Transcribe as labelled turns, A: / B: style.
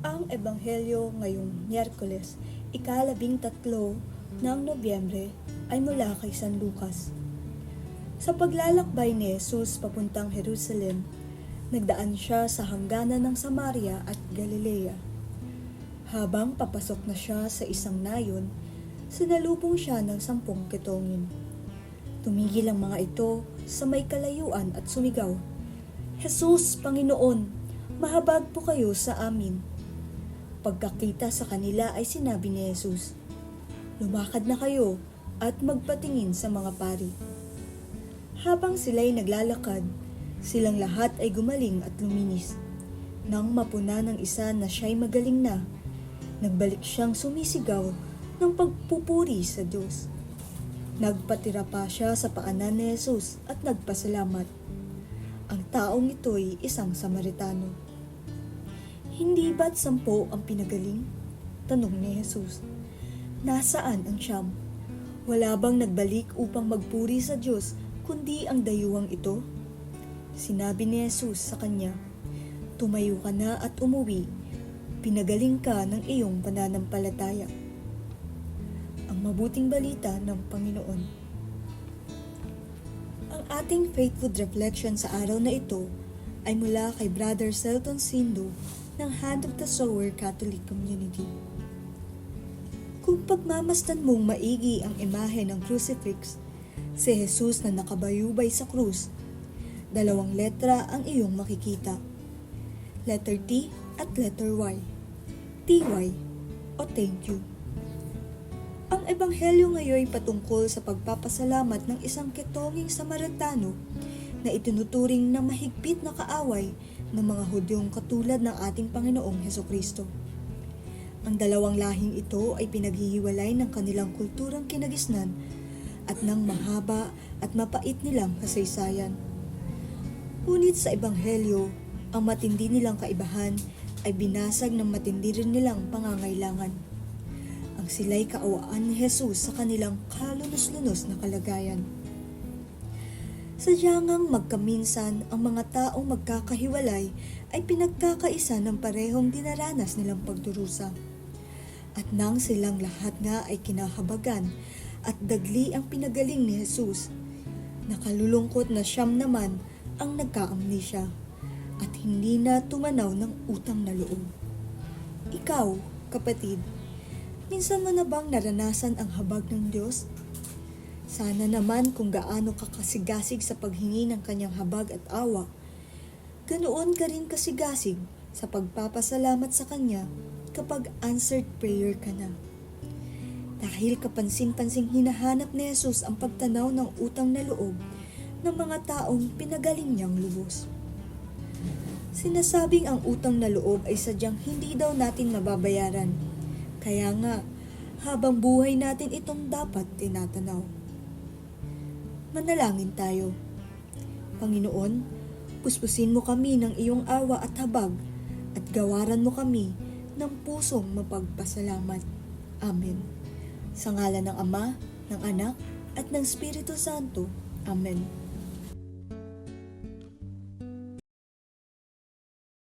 A: Ang Ebanghelyo ngayong Miyerkules, ika-13 ng Nobyembre ay mula kay San Lucas. Sa paglalakbay ni Jesus papuntang Jerusalem, nagdaan siya sa hangganan ng Samaria at Galilea. Habang papasok na siya sa isang nayon, sinalubong siya ng 10 kitongin. Tumigil ang mga ito sa may kalayuan at sumigaw, "Jesus, Panginoon, mahabag po kayo sa amin." Pagkakita sa kanila ay sinabi ni Jesus, "Lumakad na kayo at magpatingin sa mga pari." Habang sila'y naglalakad, silang lahat ay gumaling at luminis. Nang mapuna ng isa na siya'y magaling na, nagbalik siyang sumisigaw ng pagpupuri sa Diyos. Nagpatira pa siya sa paanan ni Jesus at nagpasalamat. Ang taong ito'y isang Samaritano. "Hindi ba't 10 ang pinagaling?" tanong ni Jesus. "Nasaan ang 9? Wala bang nagbalik upang magpuri sa Diyos kundi ang dayuhang ito?" Sinabi ni Jesus sa kanya, "Tumayo ka na at umuwi. Pinagaling ka ng iyong pananampalataya." Ang mabuting balita ng Panginoon. Ang ating faith food reflection sa araw na ito ay mula kay Brother Selton Sindo ng Hand of the Sower Catholic Community. Kung pagmamasdan mong maigi ang imahe ng crucifix, si Jesus na nakabayubay sa krus, 2 letra ang iyong makikita. Letter T at letter Y. TY o thank you. Ang ebanghelyo ngayon ay patungkol sa pagpapasalamat ng isang kitonging Samaritano na itinuturing na mahigpit na kaaway ng mga Hudyong katulad ng ating Panginoong Hesukristo. Ang dalawang lahing ito ay pinaghihiwalay ng kanilang kulturang kinagisnan at ng mahaba at mapait nilang kasaysayan. Ngunit sa ebanghelyo, ang matindi nilang kaibahan ay binasag ng matindi rin nilang pangangailangan. Ang sila'y kaawaan ni Jesus sa kanilang kalunos-lunos na kalagayan. Sadyangang magkaminsan ang mga taong magkakahiwalay ay pinagkakaisa ng parehong dinaranas nilang pagdurusa. At nang silang lahat nga ay kinahabagan at dagli ang pinagaling ni Jesus, nakalulungkot na 9 naman ang nagka-amnesia at hindi na tumanaw ng utang na loob. Ikaw, kapatid, minsan mo na bang naranasan ang habag ng Diyos? Sana naman kung gaano ka kasigasig sa paghingi ng kanyang habag at awa, ganoon ka rin kasigasig sa pagpapasalamat sa kanya kapag answered prayer ka na. Dahil kapansin-pansing hinahanap ni Jesus ang pagtanaw ng utang na loob ng mga taong pinagaling niyang lubos. Sinasabing ang utang na loob ay sadyang hindi daw natin mababayaran. Kaya nga, habang buhay natin itong dapat tinatanaw. Manalangin tayo. Panginoon, puspusin mo kami ng iyong awa at habag at gawaran mo kami ng pusong mapagpasalamat. Amen. Sa ngalan ng Ama, ng Anak, at ng Espiritu Santo. Amen.